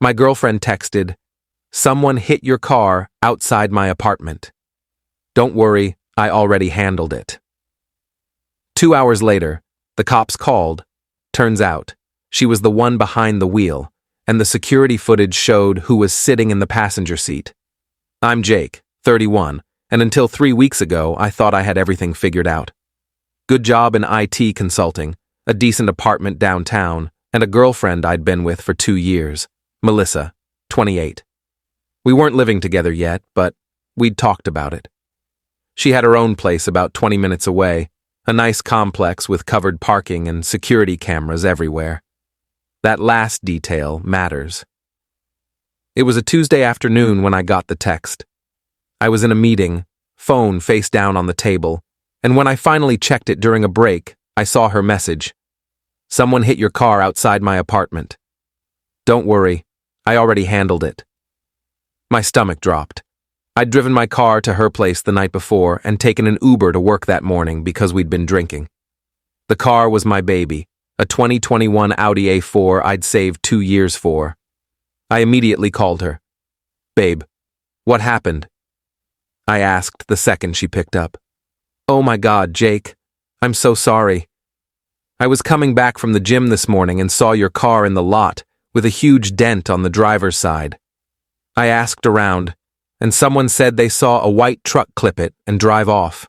My girlfriend texted, "Someone hit your car outside my apartment. Don't worry, I already handled it." 2 hours later, the cops called. Turns out, she was the one behind the wheel, and the security footage showed who was sitting in the passenger seat. I'm Jake, 31, and until 3 weeks ago, I thought I had everything figured out. Good job in IT consulting, a decent apartment downtown, and a girlfriend I'd been with for 2 years, Melissa, 28. We weren't living together yet, but we'd talked about it. She had her own place about 20 minutes away, a nice complex with covered parking and security cameras everywhere. That last detail matters. It was a Tuesday afternoon when I got the text. I was in a meeting, phone face down on the table, and when I finally checked it during a break, I saw her message. "Someone hit your car outside my apartment. Don't worry, I already handled it." My stomach dropped. I'd driven my car to her place the night before and taken an Uber to work that morning because we'd been drinking. The car was my baby, a 2021 Audi A4 I'd saved 2 years for. I immediately called her. "Babe, what happened?" I asked the second she picked up. "Oh my God, Jake, I'm so sorry. I was coming back from the gym this morning and saw your car in the lot with a huge dent on the driver's side. I asked around, and someone said they saw a white truck clip it and drive off.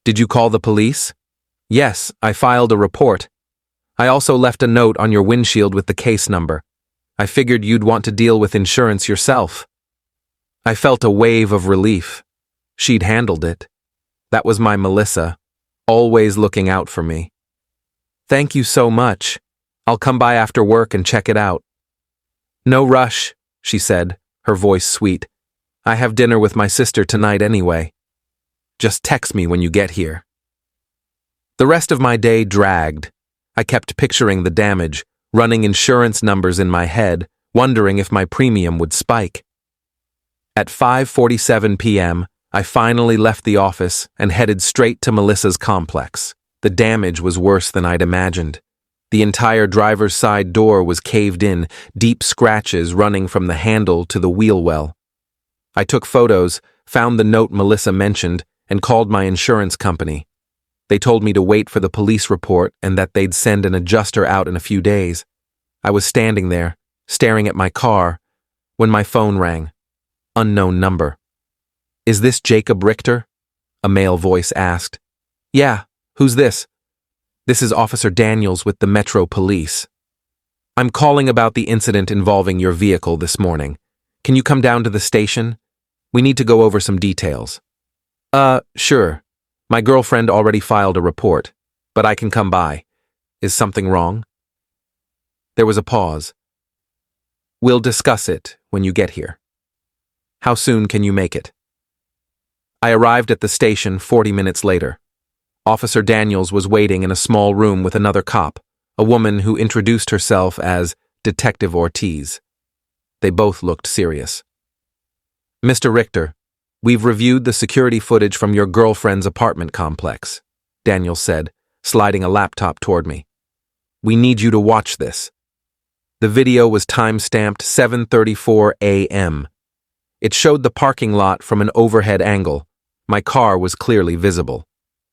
Did you call the police?" "Yes, I filed a report. I also left a note on your windshield with the case number. I figured you'd want to deal with insurance yourself." I felt a wave of relief. She'd handled it. That was my Melissa, always looking out for me. "Thank you so much. I'll come by after work and check it out." "No rush," she said, her voice sweet. "I have dinner with my sister tonight anyway. Just text me when you get here." The rest of my day dragged. I kept picturing the damage, running insurance numbers in my head, wondering if my premium would spike. At 5:47 p.m., I finally left the office and headed straight to Melissa's complex. The damage was worse than I'd imagined. The entire driver's side door was caved in, deep scratches running from the handle to the wheel well. I took photos, found the note Melissa mentioned, and called my insurance company. They told me to wait for the police report and that they'd send an adjuster out in a few days. I was standing there, staring at my car, when my phone rang. Unknown number. "Is this Jacob Richter?" a male voice asked. "Yeah, who's this?" "This is Officer Daniels with the Metro Police. I'm calling about the incident involving your vehicle this morning. Can you come down to the station? We need to go over some details." Sure. My girlfriend already filed a report, but I can come by. Is something wrong?" There was a pause. "We'll discuss it when you get here. How soon can you make it?" I arrived at the station 40 minutes later. Officer Daniels was waiting in a small room with another cop, a woman who introduced herself as Detective Ortiz. They both looked serious. "Mr. Richter, we've reviewed the security footage from your girlfriend's apartment complex," Daniels said, sliding a laptop toward me. "We need you to watch this." The video was time-stamped 7:34 a.m. It showed the parking lot from an overhead angle. My car was clearly visible.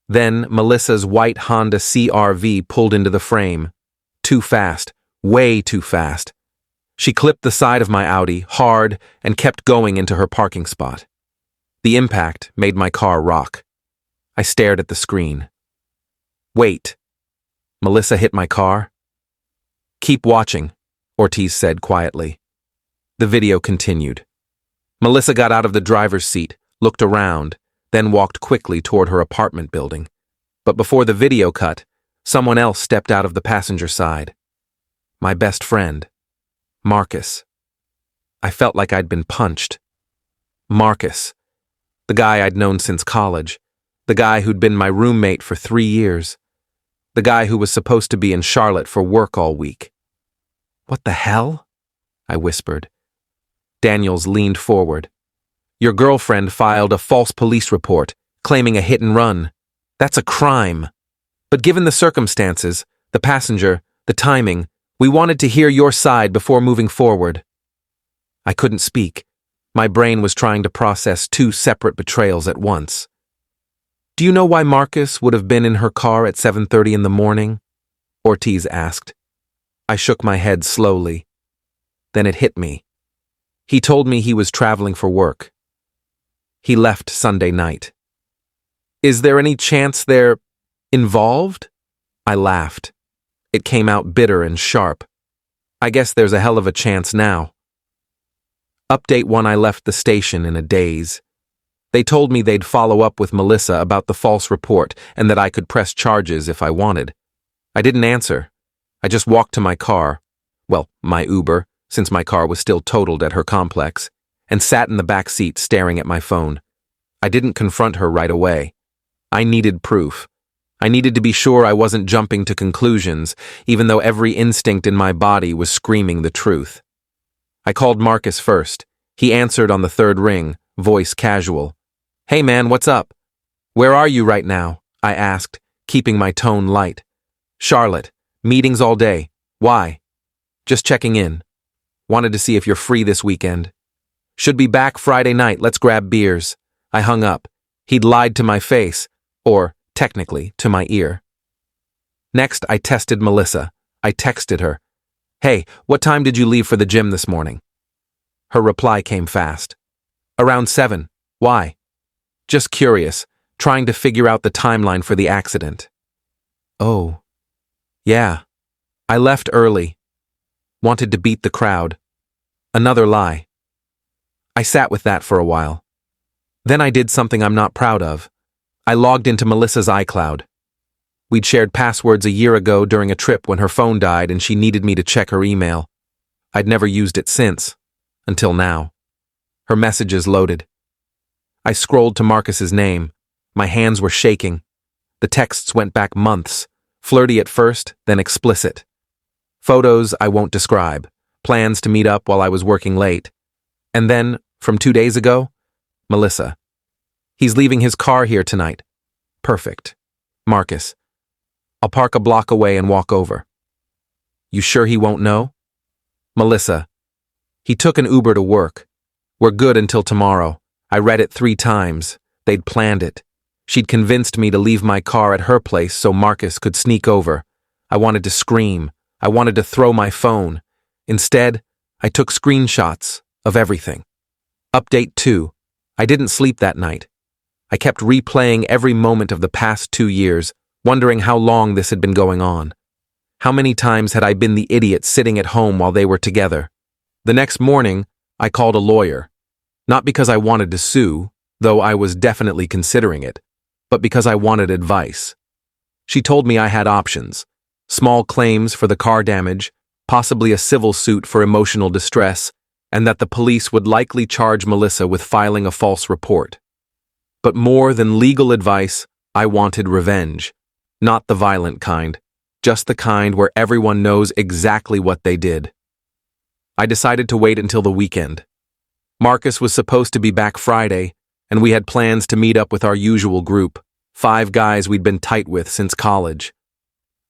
Then Melissa's white Honda CR-V pulled into the frame. Too fast, way too fast. She clipped the side of my Audi hard and kept going into her parking spot. The impact made my car rock. I stared at the screen. "Wait. Melissa hit my car?" "Keep watching," Ortiz said quietly. The video continued. Melissa got out of the driver's seat, looked around, then walked quickly toward her apartment building. But before the video cut, someone else stepped out of the passenger side. My best friend, Marcus. I felt like I'd been punched. Marcus, the guy I'd known since college, the guy who'd been my roommate for 3 years, the guy who was supposed to be in Charlotte for work all week. "What the hell?" I whispered. Daniels leaned forward. "Your girlfriend filed a false police report, claiming a hit and run. That's a crime. But given the circumstances, the passenger, the timing, we wanted to hear your side before moving forward." I couldn't speak. My brain was trying to process two separate betrayals at once. Do you know why Marcus would have been in her car at 7:30 in the morning? Ortiz asked. I shook my head slowly. Then it hit me. He told me he was traveling for work. He left Sunday night. Is there any chance they're involved? I laughed. It came out bitter and sharp. I guess there's a hell of a chance now. Update 1: I left the station in a daze. They told me they'd follow up with Melissa about the false report and that I could press charges if I wanted. I didn't answer. I just walked to my car, well, my Uber, since my car was still totaled at her complex, and sat in the back seat staring at my phone. I didn't confront her right away. I needed proof. I needed to be sure I wasn't jumping to conclusions, even though every instinct in my body was screaming the truth. I called Marcus first. He answered on the third ring, voice casual. Hey man, what's up? Where are you right now? I asked, keeping my tone light. Charlotte, meetings all day. Why? Just checking in. Wanted to see if you're free this weekend. Should be back Friday night, let's grab beers. I hung up. He'd lied to my face, or, technically, to my ear. Next, I tested Melissa. I texted her. Hey, what time did you leave for the gym this morning? Her reply came fast. Around 7. Why? Just curious, trying to figure out the timeline for the accident. Oh. Yeah. I left early. Wanted to beat the crowd. Another lie. I sat with that for a while. Then I did something I'm not proud of. I logged into Melissa's iCloud. We'd shared passwords a year ago during a trip when her phone died and she needed me to check her email. I'd never used it since, until now. Her messages loaded. I scrolled to Marcus's name. My hands were shaking. The texts went back months, flirty at first, then explicit. Photos I won't describe, plans to meet up while I was working late. And then, from 2 days ago, Melissa. He's leaving his car here tonight. Perfect. Marcus. I'll park a block away and walk over. You sure he won't know? Melissa. He took an Uber to work. We're good until tomorrow. I read it 3 times. They'd planned it. She'd convinced me to leave my car at her place so Marcus could sneak over. I wanted to scream. I wanted to throw my phone. Instead, I took screenshots of everything. Update 2. I didn't sleep that night. I kept replaying every moment of the past 2 years, wondering how long this had been going on. How many times had I been the idiot sitting at home while they were together? The next morning, I called a lawyer. Not because I wanted to sue, though I was definitely considering it, but because I wanted advice. She told me I had options. Small claims for the car damage, possibly a civil suit for emotional distress, and that the police would likely charge Melissa with filing a false report. But more than legal advice, I wanted revenge. Not the violent kind, just the kind where everyone knows exactly what they did. I decided to wait until the weekend. Marcus was supposed to be back Friday, and we had plans to meet up with our usual group, 5 guys we'd been tight with since college.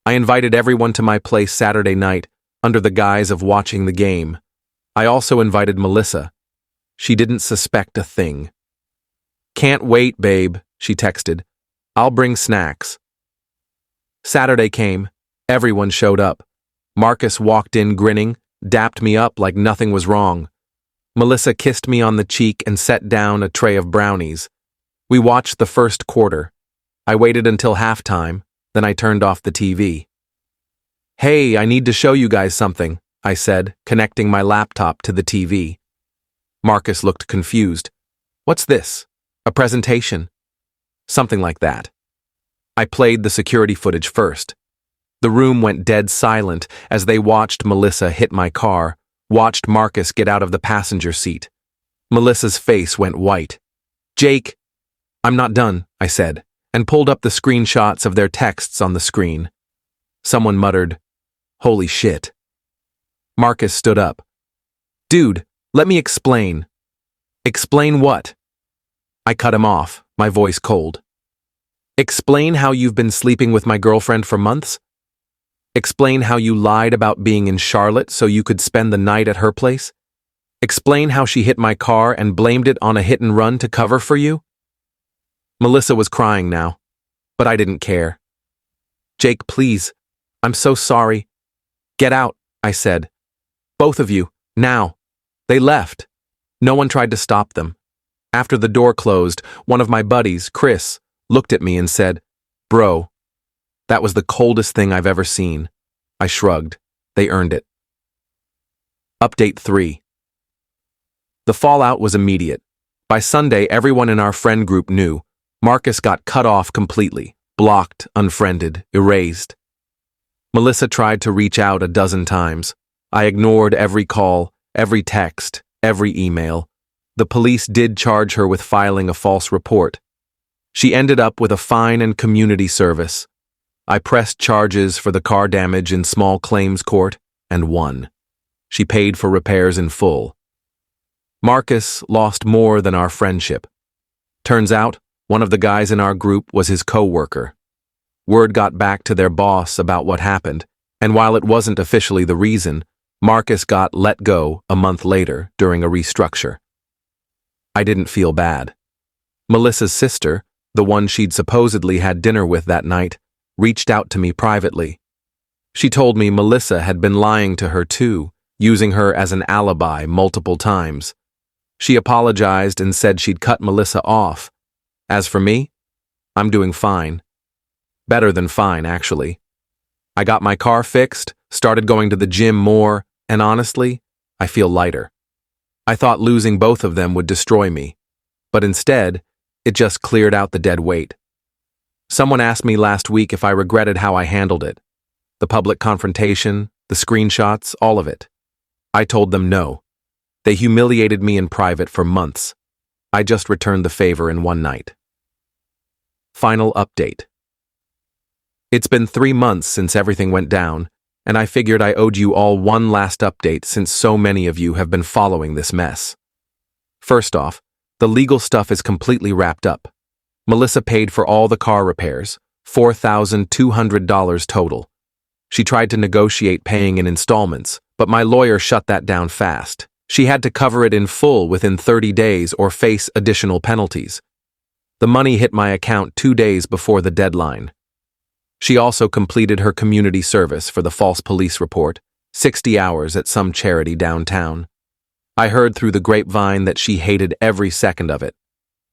I invited everyone to my place Saturday night under the guise of watching the game. I also invited Melissa. She didn't suspect a thing. Can't wait, babe, she texted. I'll bring snacks. Saturday came. Everyone showed up. Marcus walked in grinning, dapped me up like nothing was wrong. Melissa kissed me on the cheek and set down a tray of brownies. We watched the first quarter. I waited until halftime, then I turned off the TV. Hey, I need to show you guys something, I said, connecting my laptop to the TV. Marcus looked confused. What's this? A presentation? Something like that. I played the security footage first. The room went dead silent as they watched Melissa hit my car, watched Marcus get out of the passenger seat. Melissa's face went white. Jake, I'm not done, I said, and pulled up the screenshots of their texts on the screen. Someone muttered, Holy shit. Marcus stood up. Dude, let me explain. Explain what? I cut him off, my voice cold. Explain how you've been sleeping with my girlfriend for months? Explain how you lied about being in Charlotte so you could spend the night at her place? Explain how she hit my car and blamed it on a hit and run to cover for you? Melissa was crying now, but I didn't care. Jake, please. I'm so sorry. Get out, I said. Both of you, now. They left. No one tried to stop them. After the door closed, one of my buddies, Chris, looked at me and said, "Bro, that was the coldest thing I've ever seen." I shrugged. They earned it. Update 3. The fallout was immediate. By Sunday, everyone in our friend group knew. Marcus got cut off completely, blocked, unfriended, erased. Melissa tried to reach out a dozen times. I ignored every call, every text, every email. The police did charge her with filing a false report. She ended up with a fine and community service. I pressed charges for the car damage in small claims court and won. She paid for repairs in full. Marcus lost more than our friendship. Turns out, one of the guys in our group was his co-worker. Word got back to their boss about what happened, and while it wasn't officially the reason, Marcus got let go a month later during a restructure. I didn't feel bad. Melissa's sister, the one she'd supposedly had dinner with that night, reached out to me privately. She told me Melissa had been lying to her too, using her as an alibi multiple times. She apologized and said she'd cut Melissa off. As for me, I'm doing fine. Better than fine, actually. I got my car fixed, started going to the gym more, and honestly, I feel lighter. I thought losing both of them would destroy me, but instead, it just cleared out the dead weight. Someone asked me last week if I regretted how I handled it. The public confrontation, the screenshots, all of it. I told them no. They humiliated me in private for months. I just returned the favor in one night. Final update. It's been 3 months since everything went down, and I figured I owed you all one last update since so many of you have been following this mess. First off, the legal stuff is completely wrapped up. Melissa paid for all the car repairs, $4,200 total. She tried to negotiate paying in installments, but my lawyer shut that down fast. She had to cover it in full within 30 days or face additional penalties. The money hit my account 2 days before the deadline. She also completed her community service for the false police report, 60 hours at some charity downtown. I heard through the grapevine that she hated every second of it.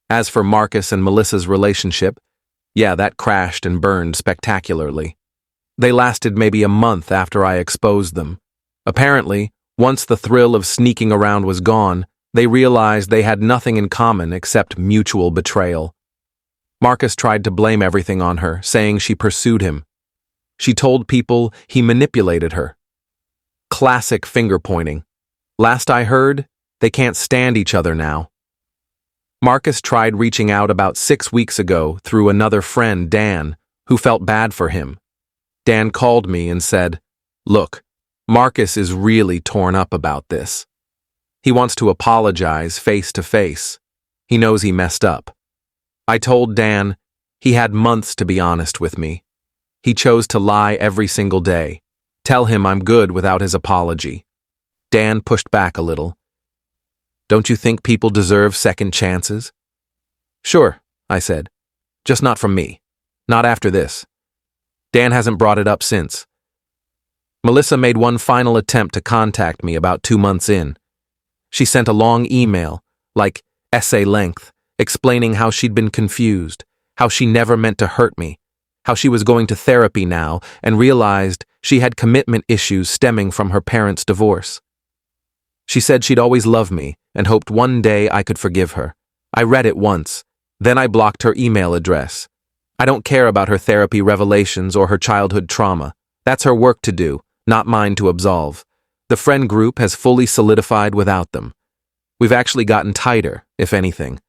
As for Marcus and Melissa's relationship, yeah, that crashed and burned spectacularly. They lasted maybe a month after I exposed them. Apparently, once the thrill of sneaking around was gone, they realized they had nothing in common except mutual betrayal. Marcus tried to blame everything on her, saying she pursued him. She told people he manipulated her. Classic finger-pointing. Last I heard, they can't stand each other now. Marcus tried reaching out about 6 weeks ago through another friend, Dan, who felt bad for him. Dan called me and said, "Look, Marcus is really torn up about this. He wants to apologize face to face. He knows he messed up." I told Dan he had months to be honest with me. He chose to lie every single day. Tell him I'm good without his apology. Dan pushed back a little. "Don't you think people deserve second chances?" "Sure," I said. "Just not from me. Not after this." Dan hasn't brought it up since. Melissa made one final attempt to contact me about 2 months in. She sent a long email, like essay length, explaining how she'd been confused, how she never meant to hurt me, how she was going to therapy now and realized she had commitment issues stemming from her parents' divorce. She said she'd always loved me and hoped one day I could forgive her. I read it once, then I blocked her email address. I don't care about her therapy revelations or her childhood trauma. That's her work to do, not mine to absolve. The friend group has fully solidified without them. We've actually gotten tighter, if anything.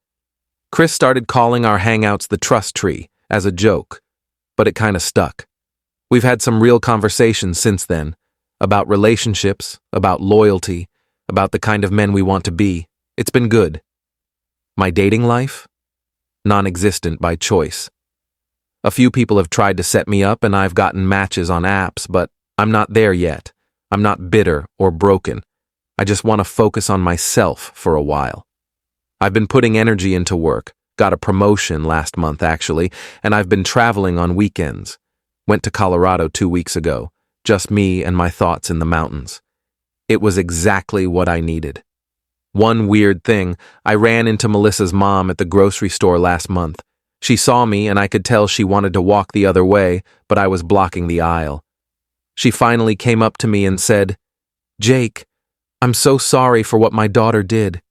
Chris started calling our hangouts the trust tree, as a joke, but it kinda stuck. We've had some real conversations since then, about relationships, about loyalty, about the kind of men we want to be. It's been good. My dating life? Non-existent by choice. A few people have tried to set me up and I've gotten matches on apps, but I'm not there yet. I'm not bitter or broken. I just want to focus on myself for a while. I've been putting energy into work, got a promotion last month actually, and I've been traveling on weekends. Went to Colorado 2 weeks ago, just me and my thoughts in the mountains. It was exactly what I needed. One weird thing, I ran into Melissa's mom at the grocery store last month. She saw me and I could tell she wanted to walk the other way, but I was blocking the aisle. She finally came up to me and said, "Jake, I'm so sorry for what my daughter did.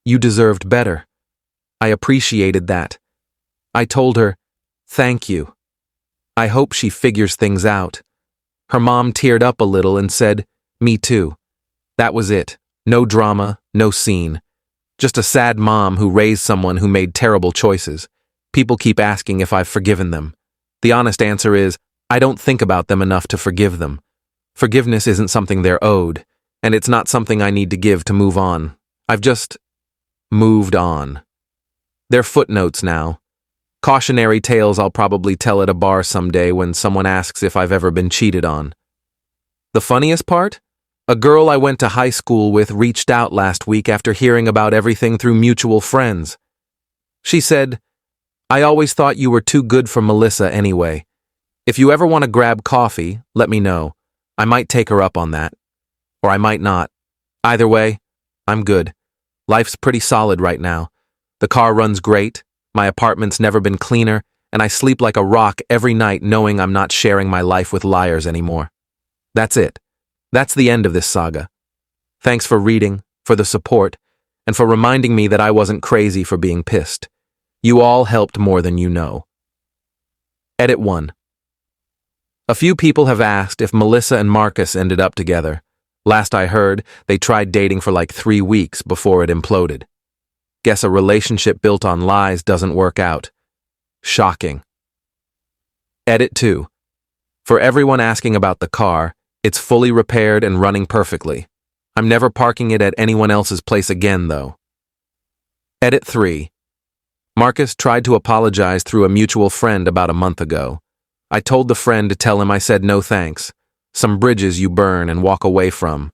You deserved better." I appreciated that. I told her, "Thank you. I hope she figures things out." Her mom teared up a little and said, "Me too." That was it. No drama, no scene. Just a sad mom who raised someone who made terrible choices. People keep asking if I've forgiven them. The honest answer is, I don't think about them enough to forgive them. Forgiveness isn't something they're owed, and it's not something I need to give to move on. I've just moved on. They're footnotes now. Cautionary tales I'll probably tell at a bar someday when someone asks if I've ever been cheated on. The funniest part? A girl I went to high school with reached out last week after hearing about everything through mutual friends. She said, "I always thought you were too good for Melissa anyway. If you ever want to grab coffee, let me know. I might take her up on that. Or I might not. Either way, I'm good. Life's pretty solid right now. The car runs great, my apartment's never been cleaner, and I sleep like a rock every night knowing I'm not sharing my life with liars anymore." That's it. That's the end of this saga. Thanks for reading, for the support, and for reminding me that I wasn't crazy for being pissed. You all helped more than you know. Edit 1. A few people have asked if Melissa and Marcus ended up together. Last I heard, they tried dating for like 3 weeks before it imploded. Guess a relationship built on lies doesn't work out. Shocking. Edit 2. For everyone asking about the car, it's fully repaired and running perfectly. I'm never parking it at anyone else's place again, though. Edit 3. Marcus tried to apologize through a mutual friend about a month ago. I told the friend to tell him I said no thanks. Some bridges you burn and walk away from.